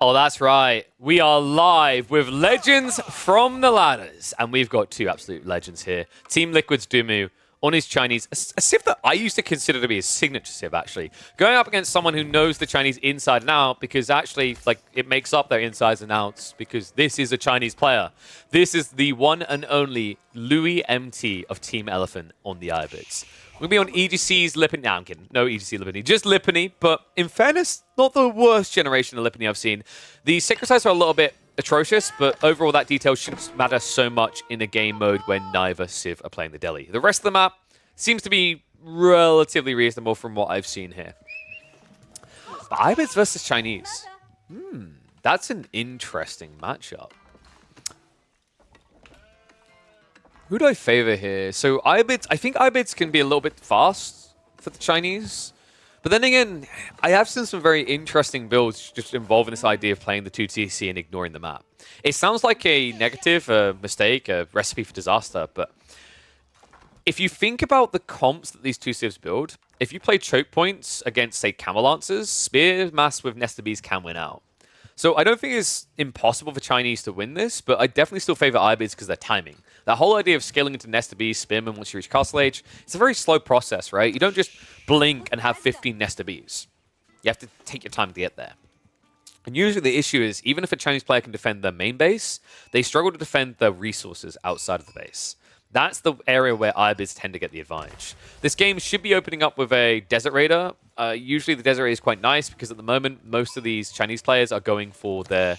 Oh, that's right. We are live with Legends from the Ladders. And we've got two absolute legends here. Team Liquid's Dumu on his Chinese. A civ that I used to consider to be his signature civ, actually. Going up against someone who knows the Chinese inside and out, because actually, like, it makes up their insides and outs, because this is a Chinese player. This is the one and only Louis MT of Team Elephant on the Ayyubids. We'll be on EGC's Lipany. Nah, I'm kidding. No EGC Lipany. Just Lipany. But in fairness, not the worst generation of Lipany I've seen. The Sacred Sites are a little bit atrocious, but overall that detail shouldn't matter so much in a game mode when neither civ are playing the Delhi. The rest of the map seems to be relatively reasonable from what I've seen here. But Ayyubids versus Chinese. That's an interesting matchup. Who do I favor here? So Ayyubids, I think Ayyubids can be a little bit fast for the Chinese. But then again, I have seen some very interesting builds just involving this idea of playing the 2TC and ignoring the map. It sounds like a negative, a mistake, a recipe for disaster, but if you think about the comps that these two civs build, if you play choke points against, say, Camel Lancers, Spear Mass with Nesta Bees can win out. So I don't think it's impossible for Chinese to win this, but I definitely still favor Ayyubids because of their timing. That whole idea of scaling into Nesta Bees, Spearman once you reach Castle Age, it's a very slow process, right? You don't just blink and have 15 Nesta Bees. You have to take your time to get there. And usually the issue is, even if a Chinese player can defend their main base, they struggle to defend the resources outside of the base. That's the area where Ayyubids tend to get the advantage. This game should be opening up with a Desert Raider. Usually the Desert Raider is quite nice because at the moment, most of these Chinese players are going for their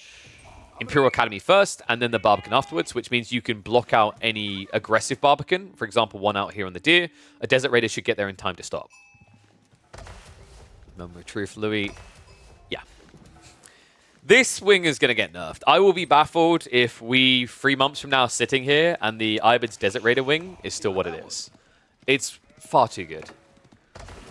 Imperial Academy first and then the Barbican afterwards, which means you can block out any aggressive Barbican. For example, one out here on the Deer. A Desert Raider should get there in time to stop. Moment of truth, Louis. Yeah. This wing is going to get nerfed. I will be baffled if we, 3 months from now, sitting here and the Ayyubids Desert Raider wing is still what it is. It's far too good.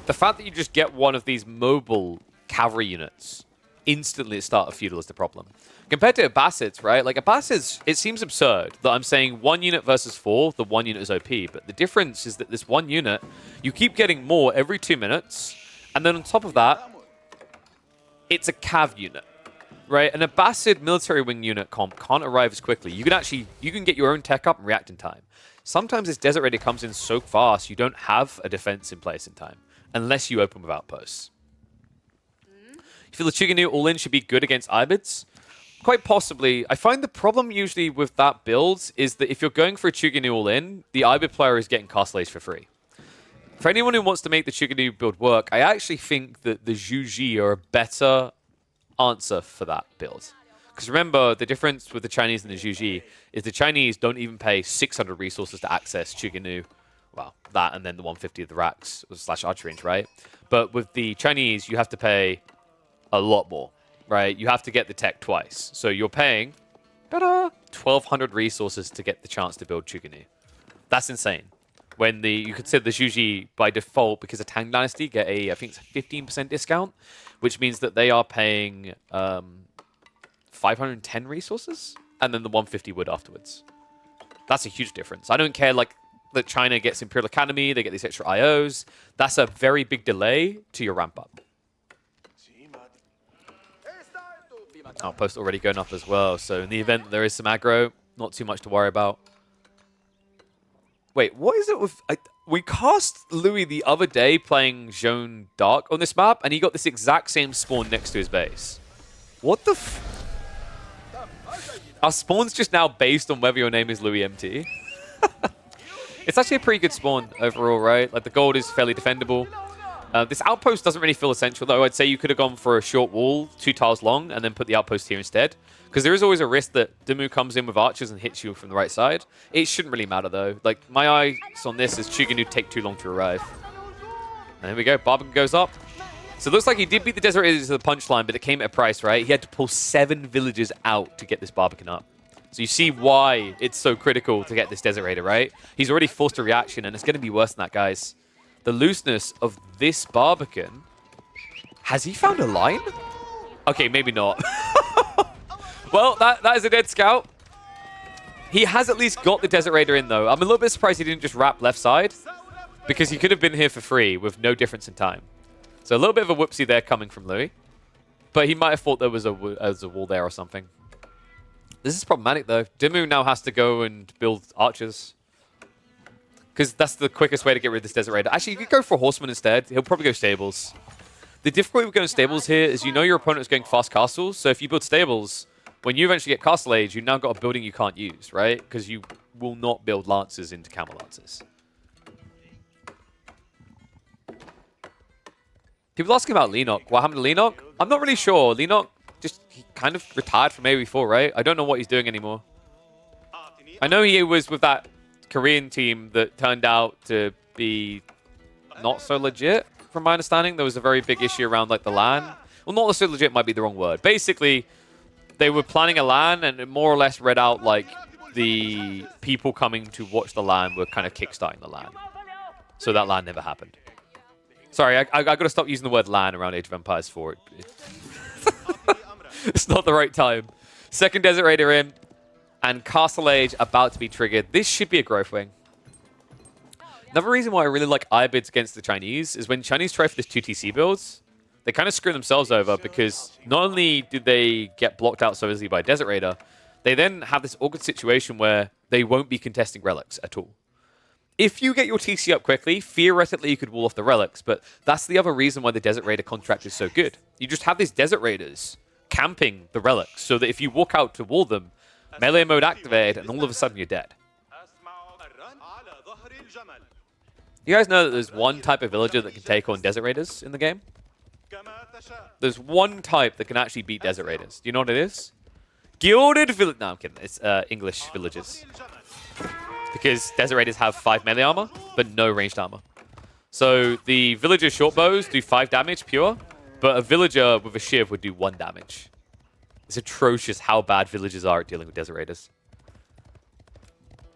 The fact that you just get one of these mobile cavalry units instantly at the start of Feudal is the problem. Compared to Abbasids, right? Like Abbasids, it seems absurd that I'm saying 1 unit versus 4, the 1 unit is OP, but the difference is that this 1 unit, you keep getting more every 2 minutes, and then on top of that, it's a cav unit. Right, an Abbasid military wing unit comp can't arrive as quickly. You can get your own tech up and react in time. Sometimes this Desert Raider comes in so fast, you don't have a defense in place in time, unless you open with outposts. You feel the Chuganu all-in should be good against Ayyubids? Quite possibly. I find the problem usually with that build is that if you're going for a Chuganu all-in, the Ayyubid player is getting Castle Age for free. For anyone who wants to make the Chuganu build work, I actually think that the Zhuji are a better answer for that build. Because remember, the difference with the Chinese and the Zhuji is the Chinese don't even pay 600 resources to access Chuganu. Well, that and then the 150 of the racks / archery range, right? But with the Chinese, you have to pay a lot more, right? You have to get the tech twice. So you're paying 1,200 resources to get the chance to build Chuganu. That's insane. When you consider the Zhuji by default, because of Tang Dynasty, get I think it's a 15% discount, which means that they are paying 510 resources, and then the 150 wood afterwards. That's a huge difference. I don't care like that China gets Imperial Academy, they get these extra IOs. That's a very big delay to your ramp up. Outpost already going up as well, so in the event there is some aggro, not too much to worry about. Wait, what is it with... we cast Louis the other day playing Jeanne D'Arc on this map, and he got this exact same spawn next to his base. What the f... Our spawn's just now based on whether your name is Louis MT. It's actually a pretty good spawn overall, right? Like, the gold is fairly defendable. This outpost doesn't really feel essential, though. I'd say you could have gone for a short wall, 2 tiles long, and then put the outpost here instead. Because there is always a risk that Dumu comes in with archers and hits you from the right side. It shouldn't really matter, though. Like, my eyes on this is Chuganu take too long to arrive. And there we go. Barbican goes up. So it looks like he did beat the Desert Raiders to the punchline, but it came at a price, right? He had to pull 7 villages out to get this Barbican up. So you see why it's so critical to get this Desert Raider, right? He's already forced a reaction, and it's going to be worse than that, guys. The looseness of this Barbican. Has he found a line? Okay, maybe not. Well, that is a dead scout. He has at least got the Desert Raider in, though. I'm a little bit surprised he didn't just wrap left side, because he could have been here for free with no difference in time. So a little bit of a whoopsie there coming from Louis. But he might have thought there was a wall there or something. This is problematic, though. Dimmu now has to go and build archers. Because that's the quickest way to get rid of this Desert Raider. Actually, you could go for Horseman instead. He'll probably go stables. The difficulty with going stables here is you know your opponent is going fast castles. So if you build stables, when you eventually get Castle Age, you've now got a building you can't use, right? Because you will not build lances into camel lances. People asking about Lenok. What happened to Lenok? I'm not really sure. Lenok he kind of retired from AoE4, right? I don't know what he's doing anymore. I know he was with that Korean team that turned out to be not so legit, from my understanding. There was a very big issue around like the LAN. Well, not so legit might be the wrong word. Basically, they were planning a LAN and it more or less read out like the people coming to watch the LAN were kind of kickstarting the LAN. So that LAN never happened. Sorry, I got to stop using the word LAN around Age of Empires 4. It's not the right time. Second Desert Raider in, and Castle Age about to be triggered. This should be a growth wing. Another reason why I really like ayyubids against the Chinese is when Chinese try for this 2TC builds, they kind of screw themselves over because not only did they get blocked out so easily by Desert Raider, they then have this awkward situation where they won't be contesting relics at all. If you get your TC up quickly, theoretically you could wall off the relics, but that's the other reason why the Desert Raider contract is so good. You just have these Desert Raiders camping the relics so that if you walk out to wall them, melee mode activated, and all of a sudden you're dead. You guys know that there's one type of villager that can take on Desert Raiders in the game? There's one type that can actually beat Desert Raiders. Do you know what it is? Gilded village. No, I'm kidding. It's English villagers. Because Desert Raiders have 5 melee armor, but no ranged armor. So the villager short bows do 5 damage pure, but a villager with a shiv would do 1 damage. It's atrocious how bad villagers are at dealing with Desert Raiders.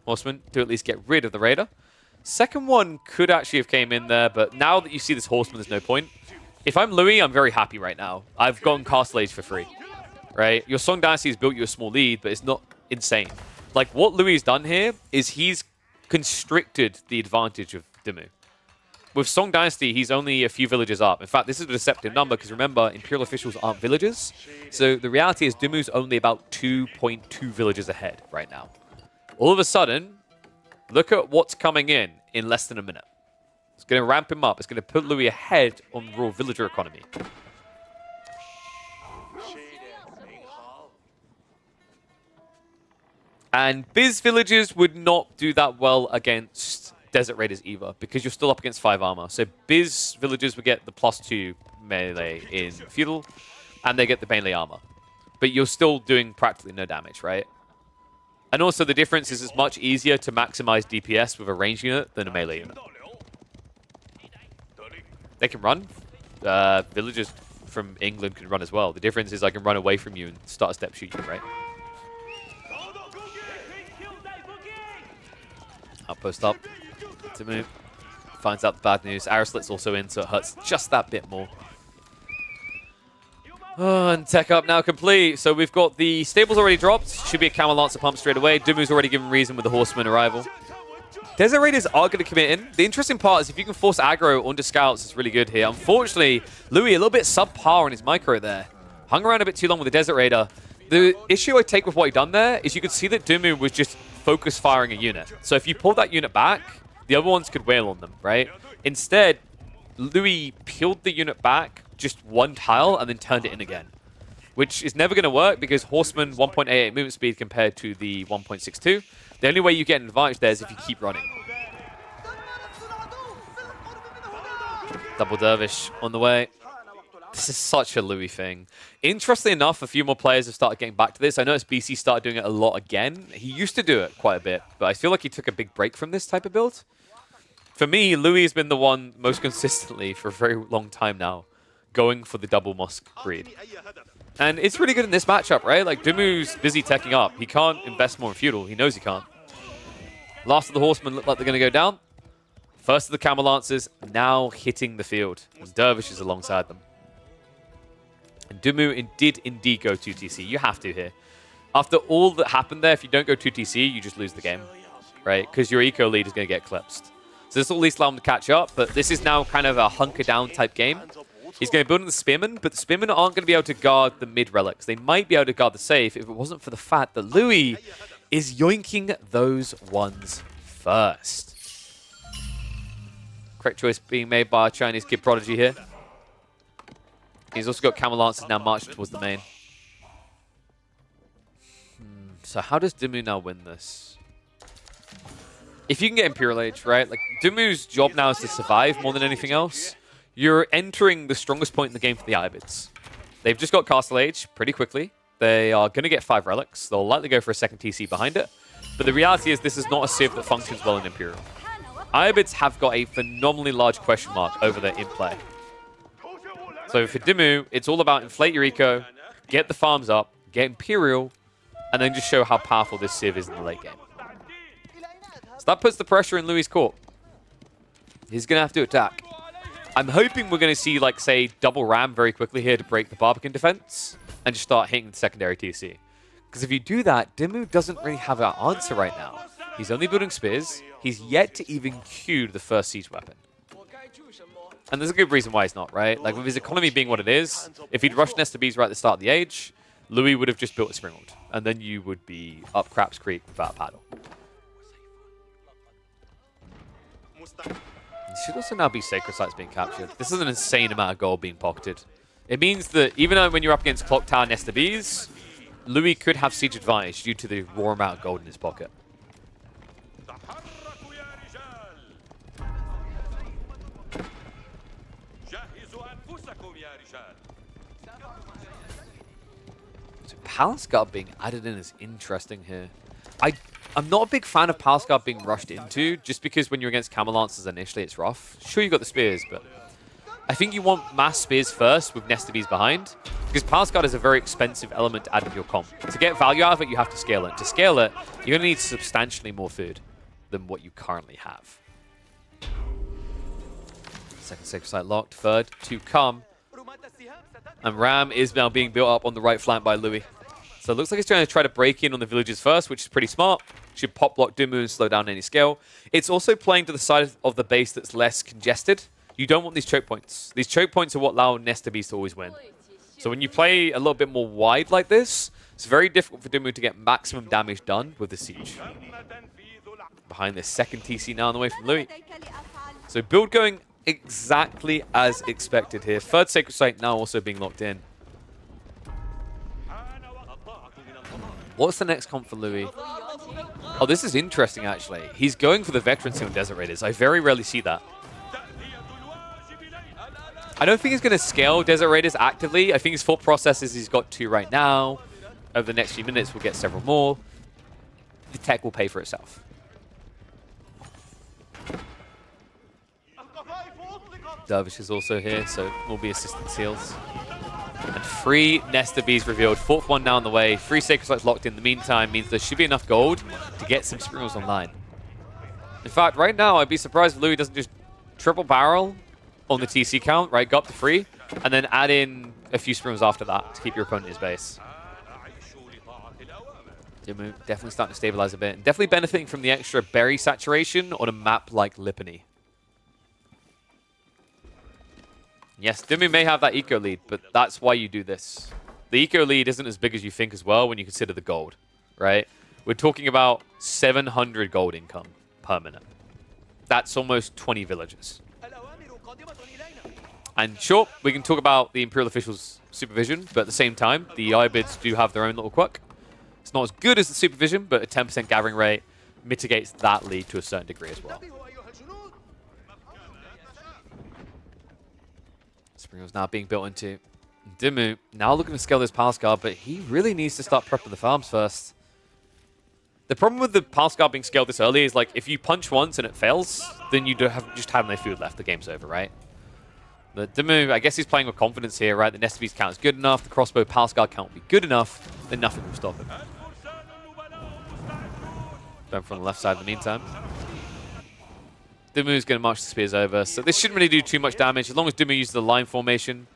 Horseman to at least get rid of the Raider. Second one could actually have came in there, but now that you see this Horseman, there's no point. If I'm Louis, I'm very happy right now. I've gotten Castle Age for free, right? Your Song Dynasty has built you a small lead, but it's not insane. Like, what Louis has done here is he's constricted the advantage of Dimmu. With Song Dynasty, he's only a few villages up. In fact, this is a deceptive number because remember, Imperial officials aren't villagers. So the reality is Dimmu's only about 2.2 villages ahead right now. All of a sudden, look at what's coming in less than a minute. It's going to ramp him up. It's going to put Louis ahead on raw villager economy. And Biz villagers would not do that well against Desert Raiders either, because you're still up against 5 armor. So Biz villagers would get the +2 melee in Feudal, and they get the melee armor. But you're still doing practically no damage, right? And also the difference is it's much easier to maximize DPS with a ranged unit than a melee unit. They can run. Villagers from England can run as well. The difference is I can run away from you and start a step shoot you, right? Outpost up. To move. Finds out the bad news. Arislit's also in, so it hurts just that bit more. Oh, and tech up now complete. So we've got the stables already dropped. Should be a Camel Lancer pump straight away. Dimmu's already given reason with the Horseman arrival. Desert Raiders are going to commit in. The interesting part is if you can force aggro onto scouts, it's really good here. Unfortunately, Louis a little bit subpar on his micro there. Hung around a bit too long with the Desert Raider. The issue I take with what he done there is you could see that Dimmu was just focus firing a unit. So if you pull that unit back, the other ones could wail on them, right? Instead, Louis peeled the unit back just 1 tile and then turned it in again, which is never going to work because Horseman 1.88 movement speed compared to the 1.62. The only way you get an advantage there is if you keep running. Double Dervish on the way. This is such a Louis thing. Interestingly enough, a few more players have started getting back to this. I noticed BC started doing it a lot again. He used to do it quite a bit, but I feel like he took a big break from this type of build. For me, Louis has been the one most consistently for a very long time now, going for the double mosque greed. And it's really good in this matchup, right? Like, Dimmu's busy teching up. He can't invest more in Feudal. He knows he can't. Last of the Horsemen look like they're going to go down. First of the Camel Lancers now hitting the field. And Dervish is alongside them. And Dimmu did indeed go 2TC. You have to here. After all that happened there, if you don't go 2TC, you just lose the game, right? Because your eco lead is going to get clipped. So this will at least allow him to catch up, but this is now kind of a hunker down type game. He's going to build in the Spearmen, but the Spearmen aren't going to be able to guard the mid relics. They might be able to guard the safe if it wasn't for the fact that Louis is yoinking those ones first. Correct choice being made by our Chinese kid prodigy here. He's also got Camel Lancers now marching towards the main. So how does Dimmu now win this? If you can get Imperial Age, right? Like, Dimmu's job now is to survive more than anything else. You're entering the strongest point in the game for the Ayyubids. They've just got Castle Age pretty quickly. They are going to get 5 relics. They'll likely go for a second TC behind it. But the reality is this is not a civ that functions well in Imperial. Ayyubids have got a phenomenally large question mark over their in-play. So for Dimmu, it's all about inflate your eco, get the farms up, get Imperial, and then just show how powerful this civ is in the late game. So that puts the pressure in Louis' court. He's going to have to attack. I'm hoping we're going to see, like, say, double ram very quickly here to break the Barbican defense and just start hitting the secondary TC. Because if you do that, Dimmu doesn't really have an answer right now. He's only building spears. He's yet to even queue the first siege weapon. And there's a good reason why he's not, right? Like, with his economy being what it is, if he'd rushed Nesta Bees right at the start of the age, Louis would have just built a Springald. And then you would be up Craps Creek without a paddle. It should also now be Sacred Sites being captured. This is an insane amount of gold being pocketed. It means that even though when you're up against Clock Tower Nesta Bees, Louis could have siege advantage due to the raw amount of gold in his pocket. So Palace Guard being added in is interesting here. I'm not a big fan of Palace Guard being rushed into, just because when you're against Camel Lancers initially, it's rough. Sure, you got the spears, but I think you want mass spears first with Nesta Bees behind, because Palace Guard is a very expensive element to add in your comp. To get value out of it, you have to scale it. To scale it, you're going to need substantially more food than what you currently have. Second Sacred Site locked, third to come. And Ram is now being built up on the right flank by Louis. So it looks like he's trying to try to break in on the villages first, which is pretty smart. Should pop block Dimmu and slow down any scale. It's also playing to the side of the base that's less congested. You don't want these choke points. These choke points are what allow Nesta Bees to always win. So when you play a little bit more wide like this, it's very difficult for Dimmu to get maximum damage done with the siege. Behind this second TC now on the way from Louis. So build going exactly as expected here. Third Sacred Site now also being locked in. What's the next comp for Louis? Oh, this is interesting, actually. He's going for the Veterancy on Desert Raiders. I very rarely see that. I don't think he's going to scale Desert Raiders actively. I think his thought process is he's got 2 right now. Over the next few minutes, we'll get several more. The tech will pay for itself. Dervish is also here, so will be assistant seals. And 3 Nesta Bees revealed. 4th one now on the way. 3 Sacred Sites locked in the meantime means there should be enough gold to get some Springals online. In fact, right now, I'd be surprised if Louis doesn't just triple barrel on the TC count, right? Go up to 3, and then add in a few Springals after that to keep your opponent in his base. Dimmu definitely starting to stabilize a bit. And definitely benefiting from the extra berry saturation on a map like Lipany. Yes, Dimmu may have that eco lead, but that's why you do this. The eco lead isn't as big as you think as well when you consider the gold, right? We're talking about 700 gold income per minute. That's almost 20 villages. And sure, we can talk about the Imperial officials' supervision, but at the same time, the Ayyubids do have their own little quirk. It's not as good as the supervision, but a 10% gathering rate mitigates that lead to a certain degree as well. Springals now being built into. Dimmu now looking to scale this Palace Guard, but he really needs to start prepping the farms first. The problem with the Palace Guard being scaled this early is, like, if you punch once and it fails, then you just have no food left. The game's over, right? But Dimmu, I guess he's playing with confidence here, right? The Nesta Bees count is good enough. The crossbow Palace Guard count will be good enough. Then nothing will stop him. Going from the left side in the meantime. Dimmu's going to march the spears over, so this shouldn't really do too much damage. As long as Dimmu uses the line formation,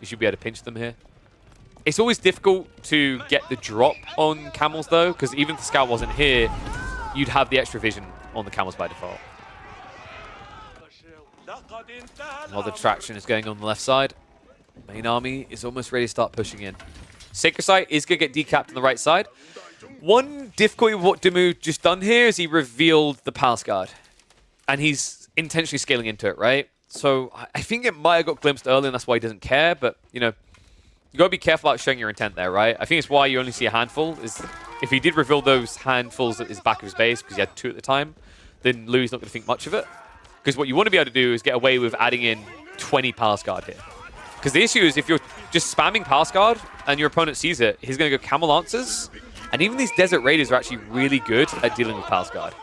you should be able to pinch them here. It's always difficult to get the drop on camels, though, because even if the scout wasn't here, you'd have the extra vision on the camels by default. A lot of traction is going on the left side. Main army is almost ready to start pushing in. Sacred Site is going to get decapped on the right side. One difficulty with what Dimmu just done here is he revealed the Palace Guard. And he's intentionally scaling into it, right? So I think it might have got glimpsed early and that's why he doesn't care. But, you know, you got to be careful about showing your intent there, right? I think it's why you only see a handful. Is if he did reveal those handfuls at his back of his base, because he had 2 at the time, then Louis not going to think much of it. Because what you want to be able to do is get away with adding in 20 Palace Guard here. Because the issue is if you're just spamming Palace Guard and your opponent sees it, he's going to go Camel Lancers. And even these Desert Raiders are actually really good at dealing with Palace Guard.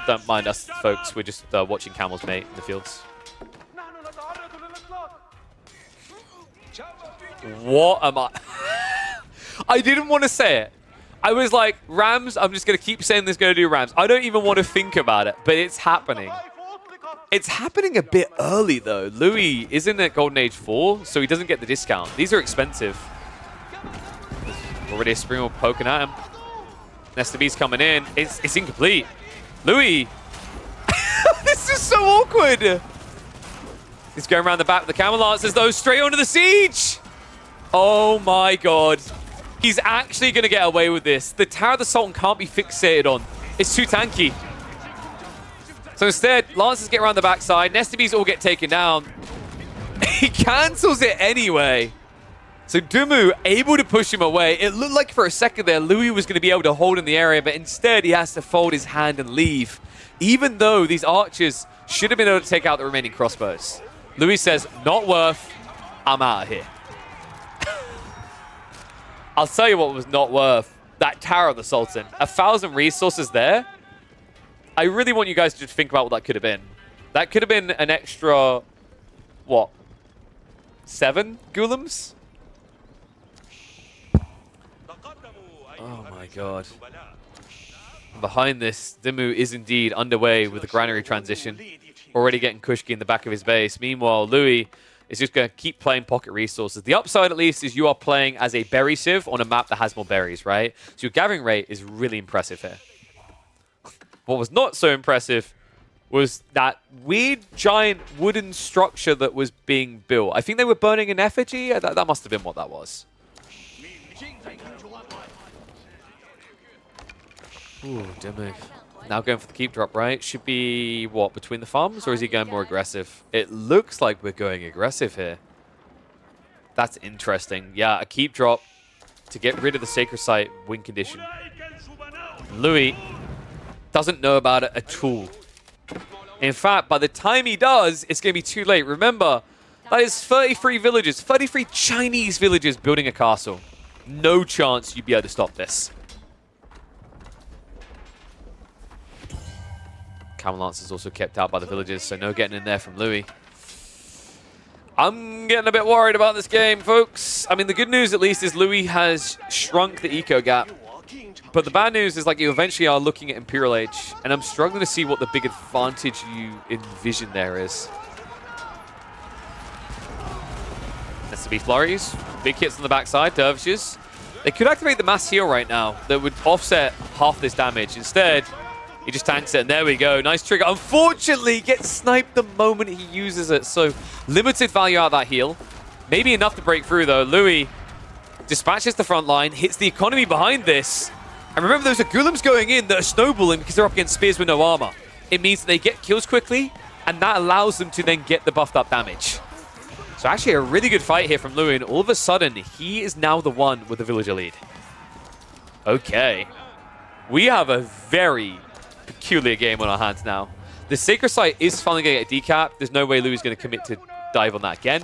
Don't mind us, folks. We're just watching camels mate in the fields. What am I? I didn't want to say it. I was like, Rams, I'm just going to keep saying this going to do Rams. I don't even want to think about it, but it's happening. It's happening a bit early, though. Louis isn't at Golden Age 4, so he doesn't get the discount. These are expensive. Already a Springall poking at him. Nesta B's coming in. It's incomplete. Louis! This is so awkward! He's going around the back with the Camel Lancers, though, straight onto the siege! Oh my god. He's actually going to get away with this. The Tower of the Sultan can't be fixated on. It's too tanky. So instead, Lancers get around the backside. Nesta Bs all get taken down. He cancels it anyway. So Dimmu able to push him away. It looked like for a second there, Louis was going to be able to hold in the area, but instead he has to fold his hand and leave. Even though these archers should have been able to take out the remaining crossbows. Louis says, not worth, I'm out of here. I'll tell you what was not worth. That Tower of the Sultan. 1,000 resources there. I really want you guys to just think about what that could have been. That could have been an extra, what, 7 Ghulams? Oh my god. Behind this, Dimmu is indeed underway with the granary transition. Already getting Kushki in the back of his base. Meanwhile, Louis is just going to keep playing pocket resources. The upside, at least, is you are playing as a berry sieve on a map that has more berries, right? So your gathering rate is really impressive here. What was not so impressive was that weird giant wooden structure that was being built. I think they were burning an effigy. That must have been what that was. Ooh, Dimmu. Now going for the keep drop, right? Should be, what, between the farms? Or is he going more aggressive? It looks like we're going aggressive here. That's interesting. Yeah, a keep drop to get rid of the Sacred Site win condition. Louis doesn't know about it at all. In fact, by the time he does, it's going to be too late. Remember, that is 33 villages, 33 Chinese villages building a castle. No chance you'd be able to stop this. Camel Lance is also kept out by the villagers, so no getting in there from Louis. I'm getting a bit worried about this game, folks. I mean, the good news, at least, is Louis has shrunk the eco gap. But the bad news is, like, you eventually are looking at Imperial Age, and I'm struggling to see what the big advantage you envision there is. That's to be flurries. Big hits on the backside, dervishes. They could activate the mass heal right now that would offset half this damage. Instead, he just tanks it, and there we go. Nice trigger. Unfortunately, gets sniped the moment he uses it. So, limited value out of that heal. Maybe enough to break through, though. Louis dispatches the front line, hits the economy behind this. And remember, those are Ghulams going in that are snowballing because they're up against spears with no armor. It means that they get kills quickly, and that allows them to then get the buffed up damage. So actually a really good fight here from Louis, and all of a sudden, he is now the one with the villager lead. Okay. We have a very peculiar game on our hands now. The Sacred Site is finally going to get decapped. There's no way Louis is going to commit to dive on that again.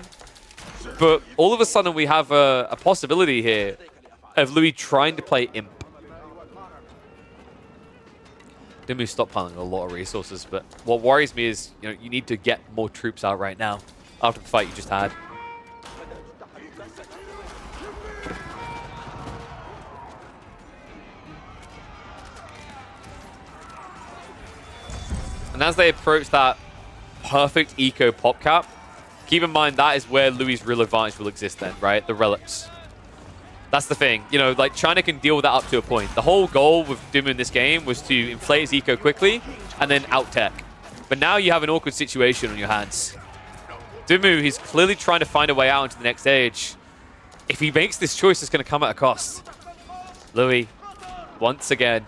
But all of a sudden, we have a possibility here of Louis trying to play Imp. Dimmu stockpiling a lot of resources, but what worries me is, you know, you need to get more troops out right now after the fight you just had. And as they approach that perfect eco pop cap, keep in mind that is where Louis' real advantage will exist then, right? The relics. That's the thing. You know, like, China can deal with that up to a point. The whole goal with Dumu in this game was to inflate his eco quickly and then out-tech. But now you have an awkward situation on your hands. Dumu, he's clearly trying to find a way out into the next stage. If he makes this choice, it's going to come at a cost. Louis, once again,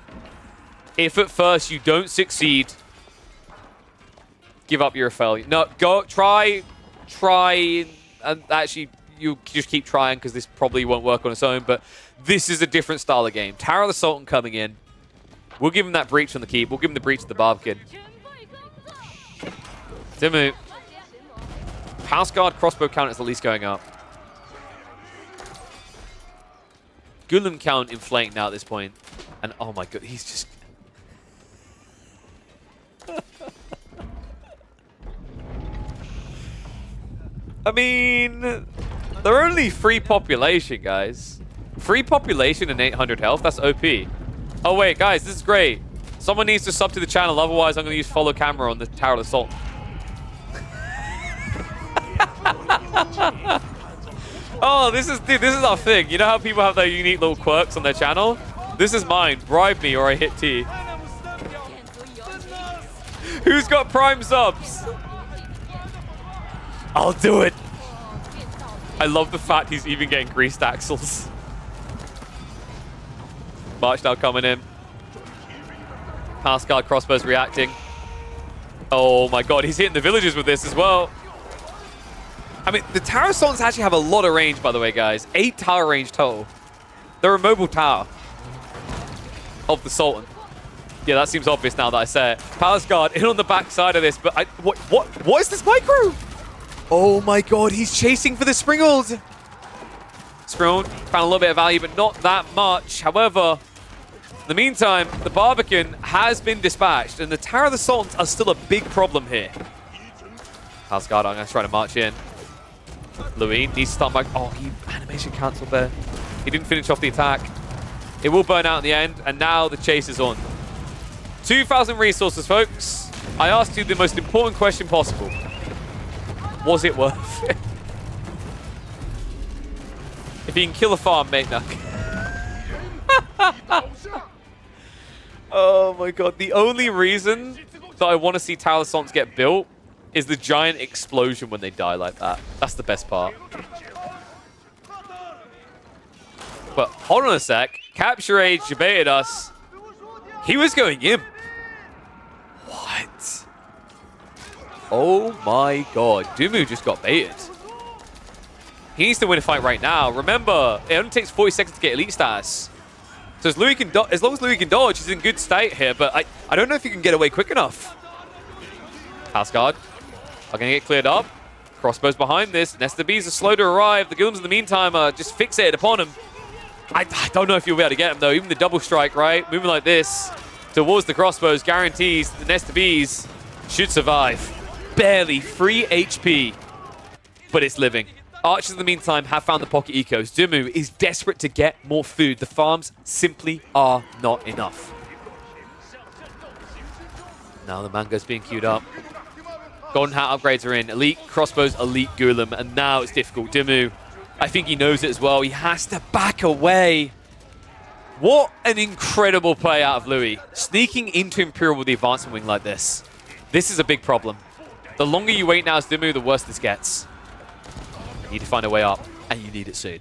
if at first you don't succeed, give up, you're a failure. No, go, try, and actually, you just keep trying because this probably won't work on its own, but this is a different style of game. Tower of the Sultan coming in. We'll give him that breach on the keep. We'll give him the breach of the Barbican. Dumu. House Guard crossbow count is at least going up. Ghulam count inflating now at this point. And oh my god, he's just... I mean, they're only 3 population, guys. 3 population and 800 health, that's OP. Oh wait, guys, this is great. Someone needs to sub to the channel, otherwise I'm going to use follow camera on the Tower of the Sultan. Oh, this is our thing. You know how people have their unique little quirks on their channel? This is mine. Bribe me or I hit T. Who's got prime subs? I'll do it. I love the fact he's even getting greased axles. March now coming in. House Guard crossbows reacting. Oh my god, he's hitting the villagers with this as well. I mean, the Tower of Sultans actually have a lot of range, by the way, guys. 8 tower range total. They're a mobile tower of the Sultan. Yeah, that seems obvious now that I say it. Palace Guard in on the back side of this, but what is this micro? Oh my god, he's chasing for the Springald. Springald found a little bit of value, but not that much. However, in the meantime, the Barbican has been dispatched, and the Tower of the Sultans are still a big problem here. Palace Guard, I'm going to try to march in. Louis needs to start back. Oh, he animation cancelled there. He didn't finish off the attack. It will burn out in the end, and now the chase is on. 2,000 resources, folks. I asked you the most important question possible. Was it worth it? If you can kill a farm, mate, no. Oh my god. The only reason that I want to see Tower of the Sultans get built is the giant explosion when they die like that. That's the best part. But hold on a sec. Capture Age debated us. He was going in. What? Oh my god. Dumu just got baited. He needs to win a fight right now. Remember, it only takes 40 seconds to get elite status. So as long as Louis can dodge, he's in good state here. But I don't know if he can get away quick enough. House Guard are going to get cleared up. Crossbows behind this. Nesta Bees are slow to arrive. The Ghulams in the meantime are just fixated upon him. I don't know if you'll be able to get him though. Even the double strike, right? Moving like this towards the crossbows guarantees the Nesta Bees should survive. Barely 3 HP, but it's living. Archers in the meantime have found the pocket ecos. Dumu is desperate to get more food. The farms simply are not enough. Now the mango's being queued up. Golden Hat upgrades are in. Elite crossbows, elite Ghulam, and now it's difficult. Dumu, I think he knows it as well. He has to back away. What an incredible play out of Louis. Sneaking into Imperial with the advancement wing like this. This is a big problem. The longer you wait now as Dumu, the worse this gets. You need to find a way up, and you need it soon.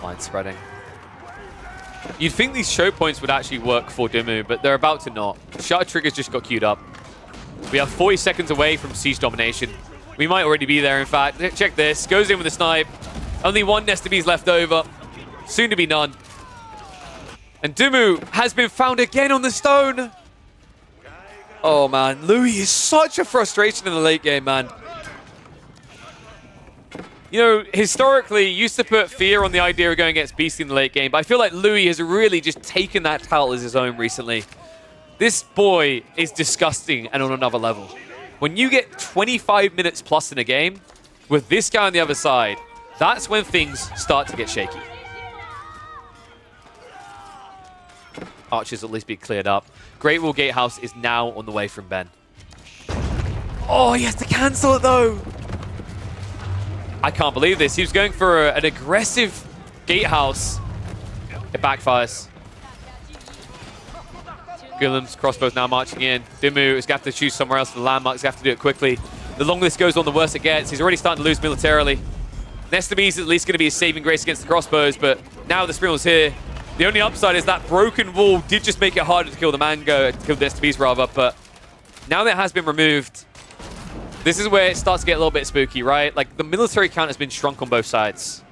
Line spreading. You'd think these choke points would actually work for Dumu, but they're about to not. Shutter triggers just got queued up. We are 40 seconds away from siege domination. We might already be there, in fact. Check this. Goes in with a snipe. Only 1 Nesta Bees left over. Soon to be none. And Dumu has been found again on the stone. Oh, man. Louis is such a frustration in the late game, man. You know, historically, used to put fear on the idea of going against Beastie in the late game, but I feel like Louis has really just taken that title as his own recently. This boy is disgusting and on another level. When you get 25 minutes plus in a game, with this guy on the other side, that's when things start to get shaky. Archers at least be cleared up. Great Wall Gatehouse is now on the way from Ben. Oh, he has to cancel it, though. I can't believe this. He was going for an aggressive gatehouse. It backfires. Ghulams, crossbows now marching in. Dimmu is going to have to choose somewhere else for the landmarks. He's going to have to do it quickly. The longer this goes on, the worse it gets. He's already starting to lose militarily. Nestami is at least going to be a saving grace against the crossbows, but now the Springal's here. The only upside is that broken wall did just make it harder to kill the Mango, to kill the Nestamis rather, but now that it has been removed, this is where it starts to get a little bit spooky, right? Like, the military count has been shrunk on both sides.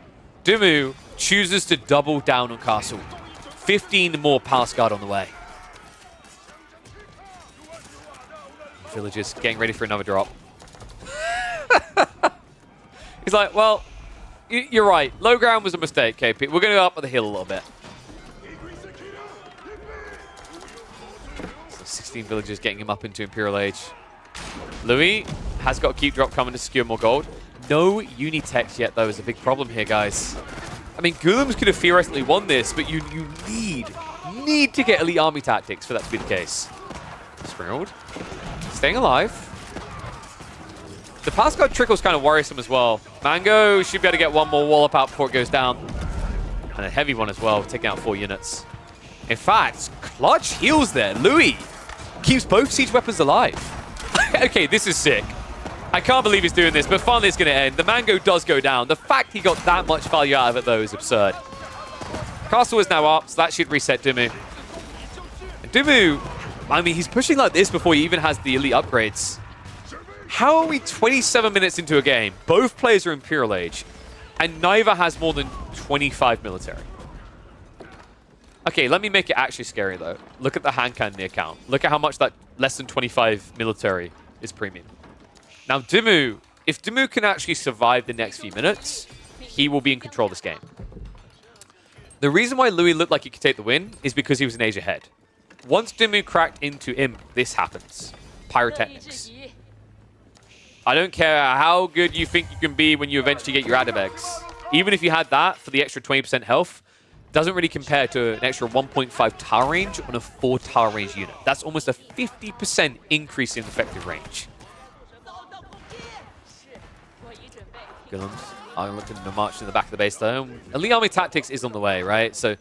Dimmu chooses to double down on Castle. 15 more Palace Guard on the way. Villagers getting ready for another drop. He's like, well, you're right. Low ground was a mistake, KP. We're going to go up the hill a little bit. So 16 villagers getting him up into Imperial Age. Louis has got a keep drop coming to secure more gold. No Unitex yet, though, is a big problem here, guys. I mean, Ghulams could have theoretically won this, but you need to get elite army tactics for that to be the case. Springled. Staying alive. The Palace Guard trickle's kind of worrisome as well. Mango should be able to get one more wallop out before it goes down. And a heavy one as well, taking out 4 units. In fact, clutch heals there. Louis keeps both siege weapons alive. Okay, this is sick. I can't believe he's doing this, but finally it's going to end. The Mango does go down. The fact he got that much value out of it, though, is absurd. Castle is now up, so that should reset Dimmu. And Dimmu, I mean, he's pushing like this before he even has the elite upgrades. How are we 27 minutes into a game? Both players are Imperial Age, and neither has more than 25 military. Okay, let me make it actually scary, though. Look at the hand cannon account. Look at how much that less than 25 military is premium. Now, Dimmu, if Dimmu can actually survive the next few minutes, he will be in control of this game. The reason why Louis looked like he could take the win is because he was an age ahead. Once Dimmu cracked into Imp, this happens. Pyrotechnics. I don't care how good you think you can be when you eventually get your Adabegs. Even if you had that for the extra 20% health, doesn't really compare to an extra 1.5 tower range on a 4 tower range unit. That's almost a 50% increase in effective range. Ghulams are looking to march to the back of the base though. Elite Army Tactics is on the way, right? So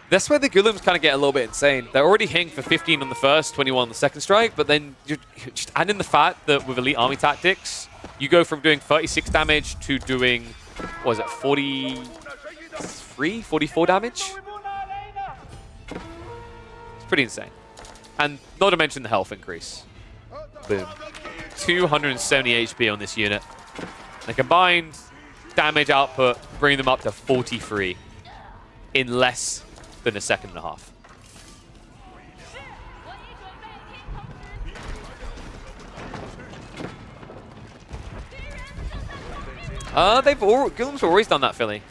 that's where the Ghulams kind of get a little bit insane. They're already hitting for 15 on the first, 21 on the second strike, but then you just add in the fact that with Elite Army Tactics, you go from doing 36 damage to doing, what was it, 43, 44 damage? It's pretty insane. And not to mention the health increase. Boom. 270 HP on this unit. The combined damage output bring them up to 43 in less than a second and a half. Ghulams have always done that, Philly.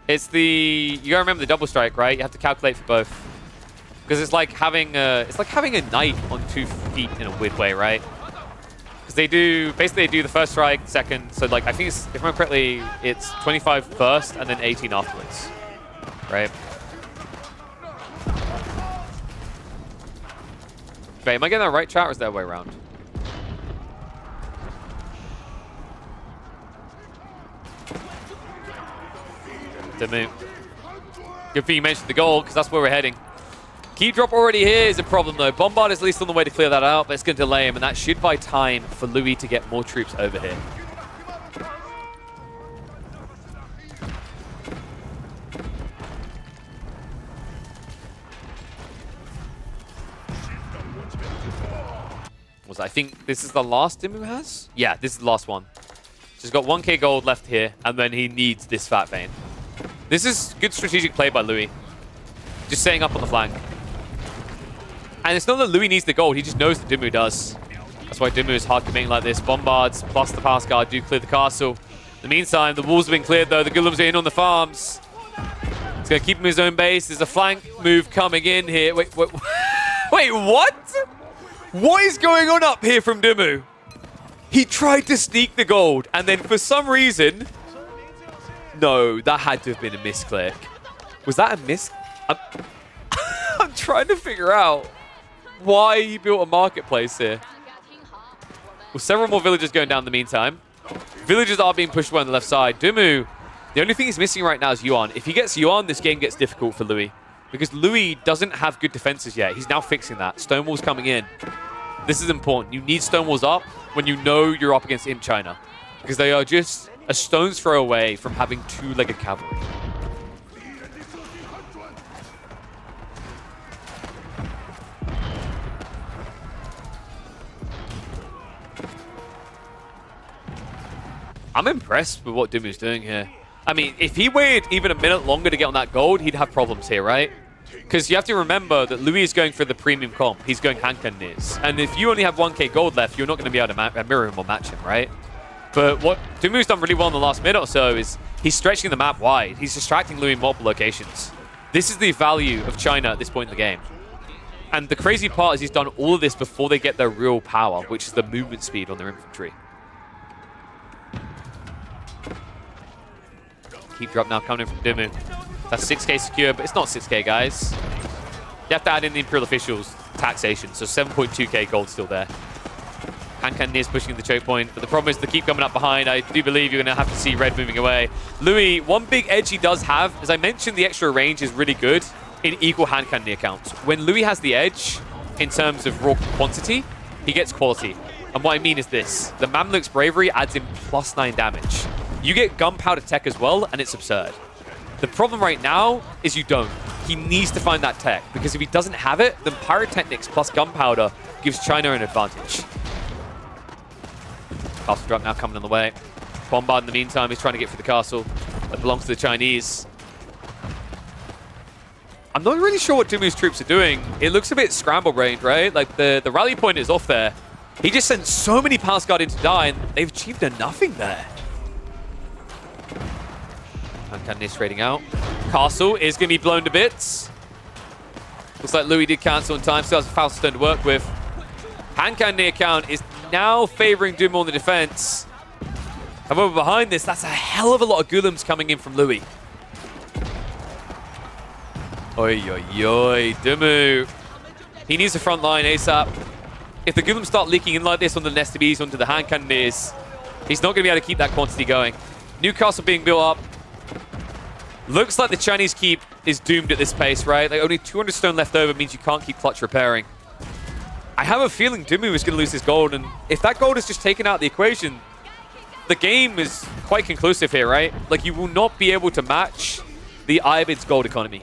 It's you gotta remember the double strike, right? You have to calculate for both. Because it's like having a knight on 2 feet in a weird way, right? Because they do the first strike, second, so like I think it's, if I remember correctly, it's 25 first and then 18 afterwards. Right? Wait, am I getting that right, chat, or is that the way around? Dimmu. Good thing you mentioned the goal, because that's where we're heading. Key drop already here is a problem, though. Bombard is at least on the way to clear that out, but it's going to delay him, and that should buy time for Louis to get more troops over here. I think this is the last Dimmu has? Yeah, this is the last one. So he's got 1k gold left here, and then he needs this Fat Vein. This is good strategic play by Louis. Just setting up on the flank. And it's not that Louis needs the gold, he just knows that Dimmu does. That's why Dimmu is hard committing like this. Bombards plus the Palace Guard do clear the castle. In the meantime, the walls have been cleared though. The Ghulams are in on the farms. He's going to keep him in his own base. There's a flank move coming in here. Wait, what? What is going on up here from Dimmu? He tried to sneak the gold, and then for some reason... No, that had to have been a misclick. Was that a miss? I'm trying to figure out why he built a marketplace here. with several more villagers going down in the meantime. Villagers are being pushed away on the left side. Dumu, the only thing he's missing right now is Yuan. If he gets Yuan, this game gets difficult for Louis. Because Louis doesn't have good defenses yet. He's now fixing that. Stonewall's coming in. This is important. You need Stonewalls up when you know you're up against Imp China. Because they are just a stone's throw away from having two-legged cavalry. I'm impressed with what Dumu's doing here. I mean, if he waited even a minute longer to get on that gold, he'd have problems here, right? Because you have to remember that Louis is going for the premium comp. He's going Han Cantonese. And if you only have 1k gold left, you're not going to be able to mirror him or match him, right? But what Dumu's done really well in the last minute or so is he's stretching the map wide. He's distracting Louis in multiple locations. This is the value of China at this point in the game. And the crazy part is he's done all of this before they get their real power, which is the movement speed on their infantry. Keep drop now coming in from Dumu. That's 6k secure, but it's not 6k, guys. You have to add in the Imperial Officials taxation, so 7.2k gold still there. Han Cantonese is pushing the choke point, but the problem is they keep coming up behind. I do believe you're going to have to see red moving away. Louis, one big edge he does have, as I mentioned, the extra range is really good in equal Han Cantonese accounts. When Louis has the edge in terms of raw quantity, he gets quality. And what I mean is this. The Mamluk's Bravery adds in +9 damage. You get gunpowder tech as well, and it's absurd. The problem right now is you don't. He needs to find that tech, because if he doesn't have it, then pyrotechnics plus gunpowder gives China an advantage. Castle drop now coming on the way. Bombard in the meantime is trying to get through the castle. That belongs to the Chinese. I'm not really sure what Dumu's troops are doing. It looks a bit scramble-brained, right? Like, the rally point is off there. He just sent so many Palace Guard in to die, and they've achieved a nothing there. Han Cantonese trading out. Castle is going to be blown to bits. Looks like Louis did cancel in time, still has a Faust Stone to work with. Han Cantonese account is now favoring Dumu on the defense. However, behind this, that's a hell of a lot of Ghulams coming in from Louis. Oi, oi, oi, Dumu. He needs the front line ASAP. If the Ghulams start leaking in like this on the Nest of Bees onto the Han Cantonese, he's not going to be able to keep that quantity going. Newcastle being built up. Looks like the Chinese keep is doomed at this pace, right? Like, only 200 stone left over means you can't keep clutch repairing. I have a feeling Dumu is going to lose his gold, and if that gold is just taken out of the equation, the game is quite conclusive here, right? Like, you will not be able to match the Ayyubid's gold economy.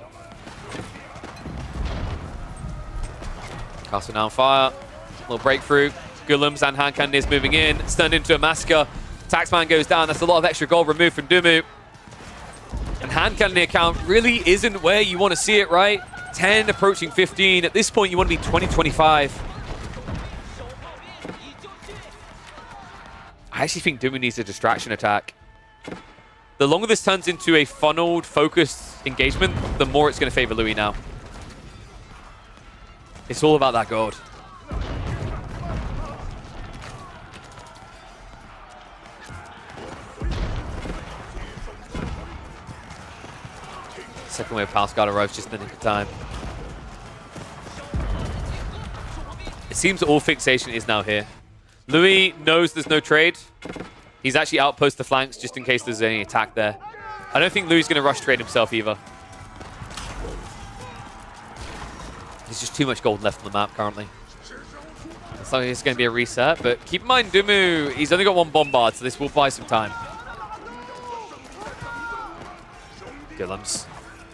Castle now on fire. Little breakthrough. Ghulams and Han Cantonese moving in. It's turned into a massacre. Taxman goes down. That's a lot of extra gold removed from Dumu. And Han Cantonese account really isn't where you want to see it, right? 10 approaching 15. At this point, you want to be 20-25. I actually think Dumu needs a distraction attack. The longer this turns into a funneled, focused engagement, the more it's going to favor Louis now. It's all about that gold. Second wave of Palace Guard arrives just in the nick of time. It seems all fixation is now here. Louis knows there's no trade. He's actually outposted the flanks just in case there's any attack there. I don't think Louis is going to rush trade himself either. There's just too much gold left on the map currently. Looks like it's going to be a reset, but keep in mind Dumu, he's only got one bombard, so this will buy some time. Ghulams.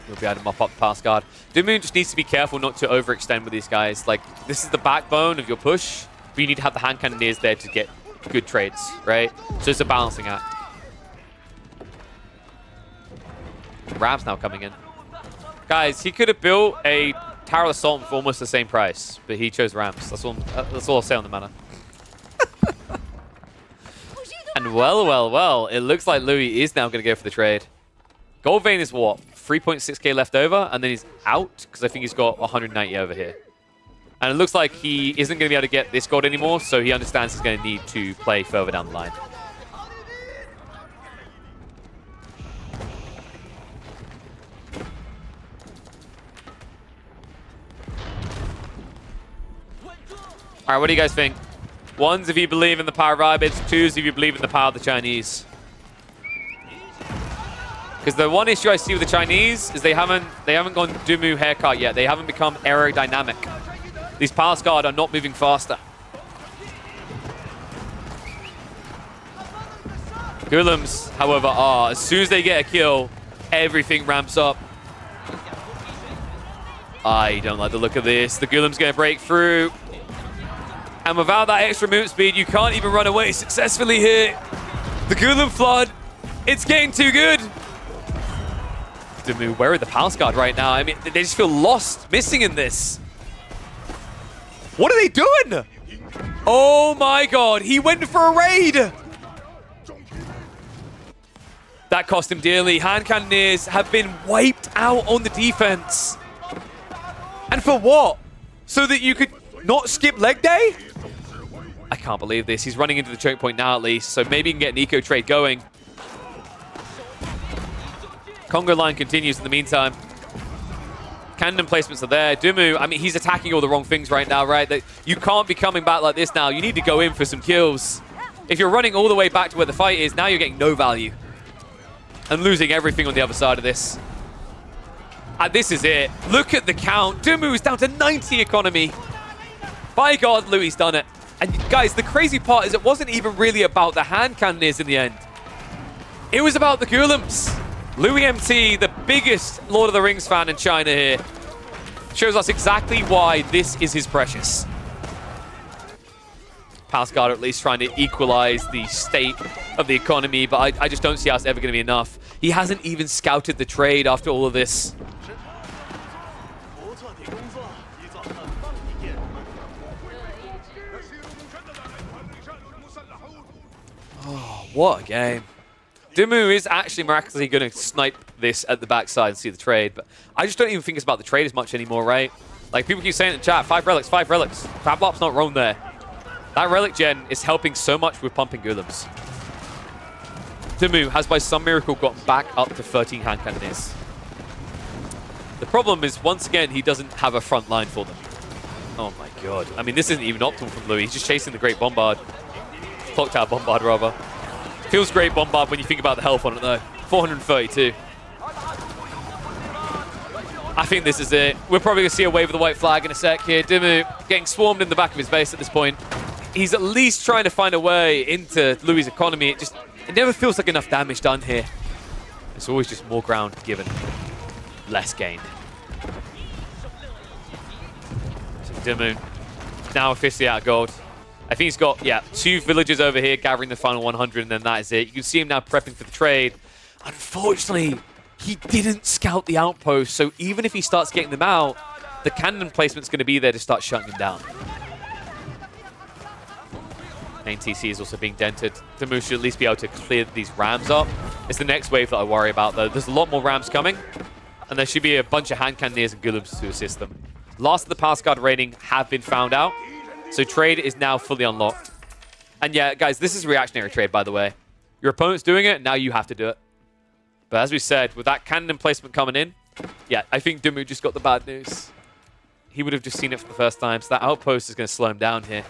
We'll be able to mop up the Palace Guard. Dumu just needs to be careful not to overextend with these guys. Like, this is the backbone of your push, but you need to have the Han Cantonese there to get good trades, right? So it's a balancing act. Rams now coming in. Guys, he could have built a Tower of the Sultan for almost the same price, but he chose Rams. That's all I'll say on the matter. And well, it looks like Louis is now going to go for the trade. Gold vein is what? 3.6k left over, and then he's out, because I think he's got 190 over here. And it looks like he isn't going to be able to get this gold anymore, so he understands he's going to need to play further down the line. All right, what do you guys think? Ones if you believe in the power of Ayyubids, twos if you believe in the power of the Chinese. Because the one issue I see with the Chinese is they haven't gone Dumu haircut yet. They haven't become aerodynamic. These Palace Guard are not moving faster. Ghulams, however, are. As soon as they get a kill, everything ramps up. I don't like the look of this. The Ghulam's going to break through. And without that extra movement speed, you can't even run away successfully here. The Ghulam flood, it's getting too good. Dumu, where are the Palace Guard right now? I mean, they just feel lost, missing in this. What are they doing? Oh my god, he went for a raid. That cost him dearly. Hand cannoneers have been wiped out on the defense. And for what? So that you could not skip leg day? I can't believe this. He's running into the choke point now at least, so maybe he can get an eco trade going. Congo line continues in the meantime. Cannon placements are there. Dumu, I mean, he's attacking all the wrong things right now, right? That you can't be coming back like this now. You need to go in for some kills. If you're running all the way back to where the fight is, now you're getting no value. And losing everything on the other side of this. And this is it. Look at the count. Dumu is down to 90 economy. By God, Louis done it. And guys, the crazy part is it wasn't even really about the hand cannoneers in the end. It was about the Ghulams. Louis MT, the biggest Lord of the Rings fan in China here, shows us exactly why this is his precious. Palace Guard at least trying to equalize the state of the economy, but I just don't see how it's ever going to be enough. He hasn't even scouted the trade after all of this. Oh, what a game. Dumu is actually miraculously going to snipe this at the backside and see the trade, but I just don't even think it's about the trade as much anymore, right? Like, people keep saying in the chat, 5 relics, 5 relics. Fablop's not wrong there. That relic gen is helping so much with pumping Ghulams. Dumu has by some miracle got back up to 13 hand cannoneers. The problem is, once again, he doesn't have a front line for them. Oh my god. I mean, this isn't even optimal from Louis. He's just chasing the Great Bombard. Clock Tower Bombard, rather. Feels Great Bombard when you think about the health on it, though. 432. I think this is it. We're probably going to see a wave of the white flag in a sec here. Dumu getting swarmed in the back of his base at this point. He's at least trying to find a way into Louis' economy. It never feels like enough damage done here. It's always just more ground given, less gained. So Dumu now officially out of gold. I think he's got, yeah, 2 villagers over here gathering the final 100, and then that is it. You can see him now prepping for the trade. Unfortunately, he didn't scout the outpost, so even if he starts getting them out, the cannon placement's going to be there to start shutting them down. Main TC is also being dented. Dumu should at least be able to clear these rams up. It's the next wave that I worry about, though. There's a lot more rams coming, and there should be a bunch of hand cannoneers and Ghulams to assist them. Last of the Palace Guard raiding have been found out, so trade is now fully unlocked. And yeah, guys, this is reactionary trade, by the way. Your opponent's doing it, now you have to do it. But as we said, with that cannon placement coming in, yeah, I think Dumu just got the bad news. He would have just seen it for the first time, so that outpost is going to slow him down here.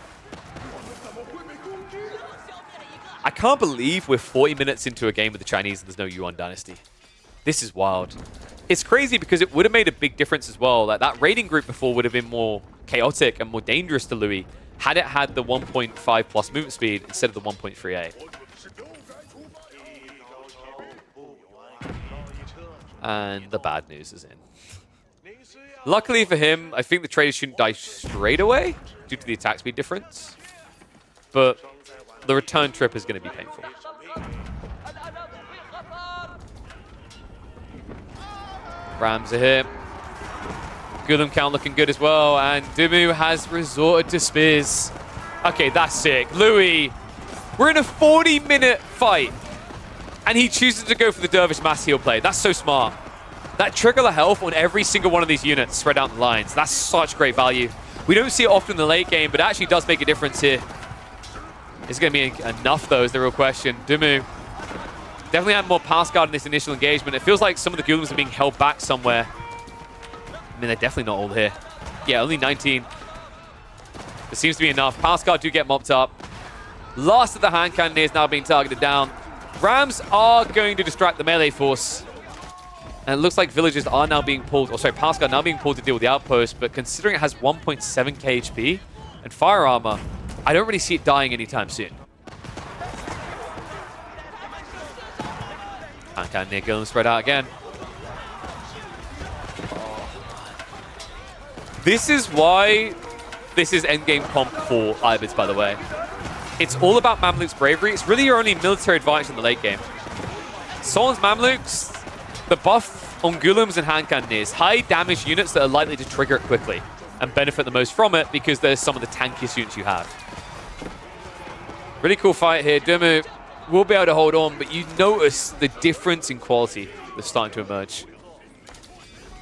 I can't believe we're 40 minutes into a game with the Chinese and there's no Yuan Dynasty. This is wild. It's crazy because it would have made a big difference as well. Like, that raiding group before would have been more chaotic and more dangerous to Louis had it had the 1.5 plus movement speed instead of the 1.38. And the bad news is in. Luckily for him, I think the traders shouldn't die straight away due to the attack speed difference. But the return trip is going to be painful. Rams are here. Ghulam count looking good as well, and Dumu has resorted to spears. Okay, that's sick. Louis, we're in a 40-minute fight, and he chooses to go for the Dervish mass heal play. That's so smart. That trickle of health on every single one of these units spread out the lines. That's such great value. We don't see it often in the late game, but it actually does make a difference here. Is it going to be enough, though, is the real question. Dumu definitely had more Palace Guard in this initial engagement. It feels like some of the Ghulams are being held back somewhere. I mean, they're definitely not all here. Yeah, only 19. There seems to be enough. Pascal do get mopped up. Last of the hand cannoneers now being targeted down. Rams are going to distract the melee force. And it looks like villagers are now being pulled, or sorry, Pascal now being pulled to deal with the outpost, but considering it has 1.7k HP and fire armor, I don't really see it dying anytime soon. Hand cannoneer Ghulams spread out again. This is why this is endgame comp for Ayyubids, by the way. It's all about Mamluk's bravery. It's really your only military advantage in the late game. Solon's Mamluks, the buff on Ghulams and hand cannoneers, high damage units that are likely to trigger it quickly and benefit the most from it because they're some of the tankiest units you have. Really cool fight here. Dumu will be able to hold on, but you notice the difference in quality that's starting to emerge.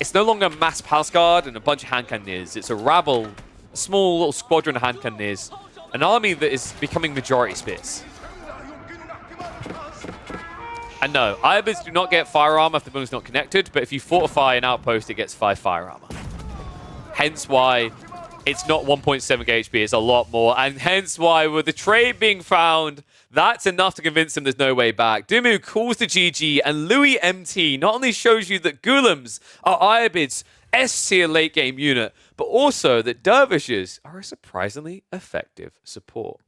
It's no longer mass palace guard and a bunch of hand cannoneers. It's a rabble, a small little squadron of hand cannoneers, an army that is becoming majority spears. And no, Ayyubids do not get fire armor if the building's not connected, but if you fortify an outpost, it gets 5 fire armor. Hence why it's not 1.7 HP, it's a lot more, and hence why with the trade being found, that's enough to convince him there's no way back. Dumu calls the GG, and Louis MT not only shows you that Ghulams are Ayyubids' S-tier late game unit, but also that dervishes are a surprisingly effective support.